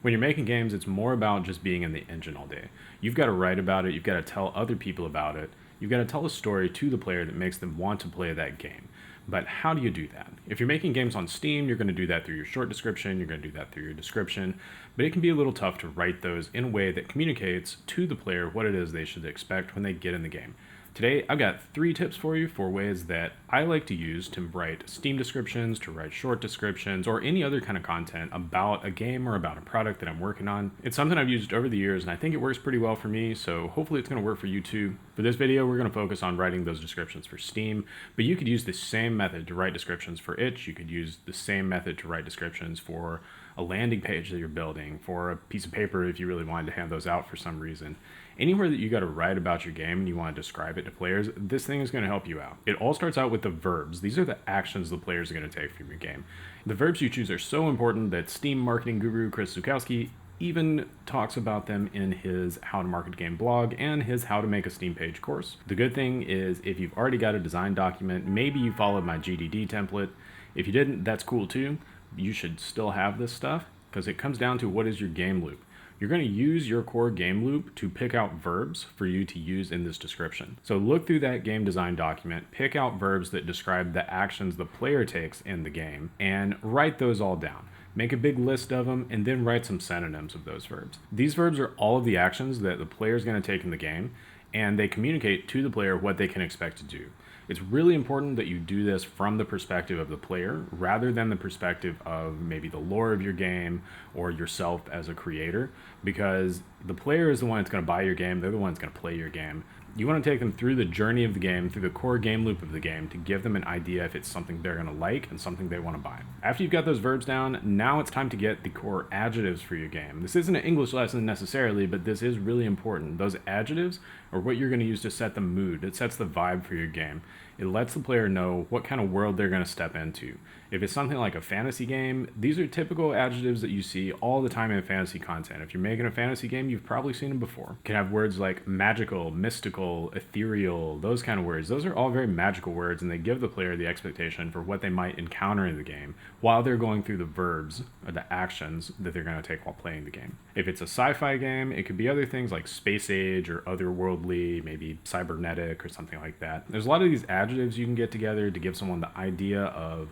When you're making games, it's more about just being in the engine all day. You've got to write about it, you've got to tell other people about it, you've got to tell a story to the player that makes them want to play that game. But how do you do that? If you're making games on Steam, you're going to do that through your short description, you're going to do that through your description, but it can be a little tough to write those in a way that communicates to the player what it is they should expect when they get in the game. Today, I've got 3 tips for you for ways that I like to use to write Steam descriptions, to write short descriptions, or any other kind of content about a game or about a product that I'm working on. It's something I've used over the years, and I think it works pretty well for me, so hopefully it's going to work for you too. For this video, we're going to focus on writing those descriptions for Steam, but you could use the same method to write descriptions for itch. You could use the same method to write descriptions for a landing page that you're building, for a piece of paper if you really wanted to hand those out for some reason. Anywhere that you got to write about your game and you want to describe it to players, this thing is going to help you out. It all starts out with the verbs. These are the actions the players are going to take from your game. The verbs you choose are so important that Steam marketing guru Chris Zukowski even talks about them in his How to Market a Game blog and his How to Make a Steam Page course. The good thing is if you've already got a design document, maybe you followed my GDD template. If you didn't, that's cool too. You should still have this stuff because it comes down to what is your game loop. You're going to use your core game loop to pick out verbs for you to use in this description. So look through that game design document, pick out verbs that describe the actions the player takes in the game, and write those all down. Make a big list of them, and then write some synonyms of those verbs. These verbs are all of the actions that the player is going to take in the game, and they communicate to the player what they can expect to do. It's really important that you do this from the perspective of the player rather than the perspective of maybe the lore of your game or yourself as a creator, because the player is the one that's going to buy your game, they're the one that's going to play your game. You want to take them through the journey of the game, through the core game loop of the game, to give them an idea if it's something they're going to like and something they want to buy. After you've got those verbs down, now it's time to get the core adjectives for your game. This isn't an English lesson necessarily, but this is really important. Those adjectives are what you're going to use to set the mood. It sets the vibe for your game. It lets the player know what kind of world they're going to step into. If it's something like a fantasy game, these are typical adjectives that you see all the time in fantasy content. If you're making a fantasy game, you've probably seen them before. You can have words like magical, mystical, ethereal, those kind of words. Those are all very magical words, and they give the player the expectation for what they might encounter in the game while they're going through the verbs or the actions that they're going to take while playing the game. If it's a sci-fi game, it could be other things like space age or otherworldly, maybe cybernetic or something like that. There's a lot of these adjectives you can get together to give someone the idea of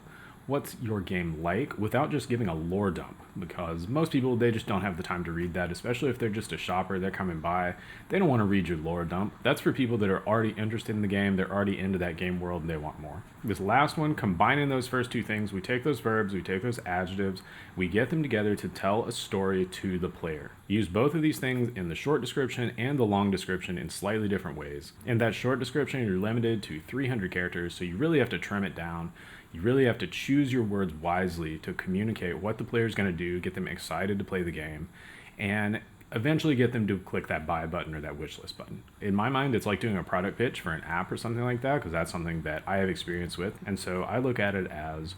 what's your game like without just giving a lore dump, because most people, they just don't have the time to read that, especially if they're just a shopper, they're coming by, they don't want to read your lore dump. That's for people that are already interested in the game, they're already into that game world, and they want more. This last one, combining those first 2 things, we take those verbs, we take those adjectives, we get them together to tell a story to the player. Use both of these things in the short description and the long description in slightly different ways. In that short description, you're limited to 300 characters, so you really have to trim it down. You really have to choose your words wisely to communicate what the player is going to do, get them excited to play the game, and eventually get them to click that buy button or that wish list button. In my mind, it's like doing a product pitch for an app or something like that, because that's something that I have experience with. And so I look at it as,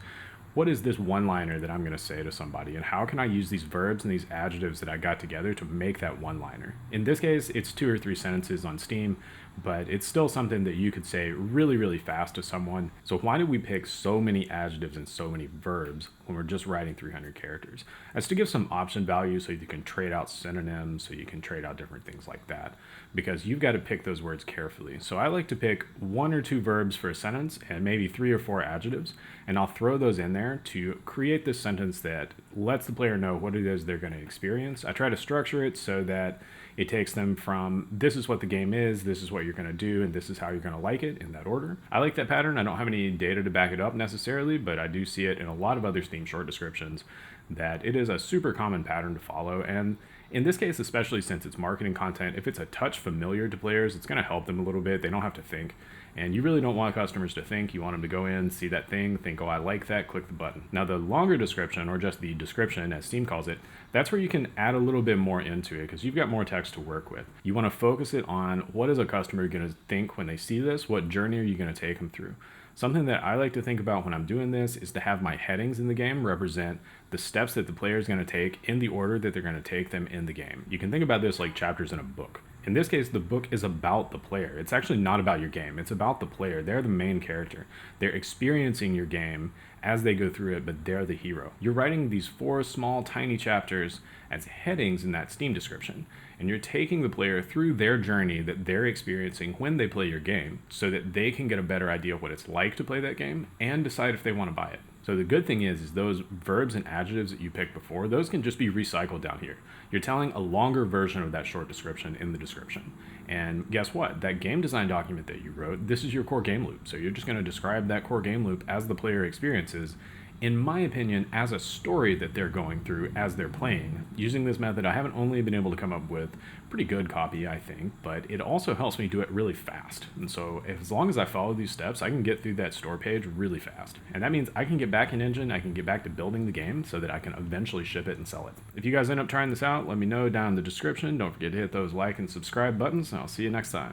what is this one-liner that I'm going to say to somebody, and how can I use these verbs and these adjectives that I got together to make that one-liner? In this case, it's 2 or 3 sentences on Steam, but it's still something that you could say really, really fast to someone. So why did we pick so many adjectives and so many verbs when we're just writing 300 characters? That's to give some option value so you can trade out synonyms, so you can trade out different things like that, because you've got to pick those words carefully. So I like to pick 1 or 2 verbs for a sentence and maybe 3 or 4 adjectives, and I'll throw those in there to create this sentence that lets the player know what it is they're going to experience. I try to structure it so that it takes them from, this is what the game is, this is what you're going to do, and this is how you're going to like it, in that order. I like that pattern. I don't have any data to back it up necessarily, but I do see it in a lot of other Steam short descriptions that it is a super common pattern to follow. And in this case, especially since it's marketing content, if it's a touch familiar to players, it's going to help them a little bit. They don't have to think. And you really don't want customers to think. You want them to go in, see that thing, think, oh, I like that, click the button. Now, the longer description, or just the description as Steam calls it, that's where you can add a little bit more into it because you've got more text to work with. You want to focus it on what is a customer going to think when they see this? What journey are you going to take them through? Something that I like to think about when I'm doing this is to have my headings in the game represent the steps that the player is going to take in the order that they're going to take them in the game. You can think about this like chapters in a book. In this case, the book is about the player. It's actually not about your game. It's about the player. They're the main character. They're experiencing your game as they go through it, but they're the hero. You're writing these 4 small, tiny chapters as headings in that Steam description, and you're taking the player through their journey that they're experiencing when they play your game so that they can get a better idea of what it's like to play that game and decide if they want to buy it. So the good thing is those verbs and adjectives that you picked before, those can just be recycled down here. You're telling a longer version of that short description in the description. And guess what? That game design document that you wrote, this is your core game loop. So you're just going to describe that core game loop as the player experiences, in my opinion, as a story that they're going through as they're playing. Using this method, I haven't only been able to come up with pretty good copy, I think, but it also helps me do it really fast. And so as long as I follow these steps, I can get through that store page really fast. And that means I can get back in Engine, I can get back to building the game so that I can eventually ship it and sell it. If you guys end up trying this out, let me know down in the description. Don't forget to hit those like and subscribe buttons, and I'll see you next time.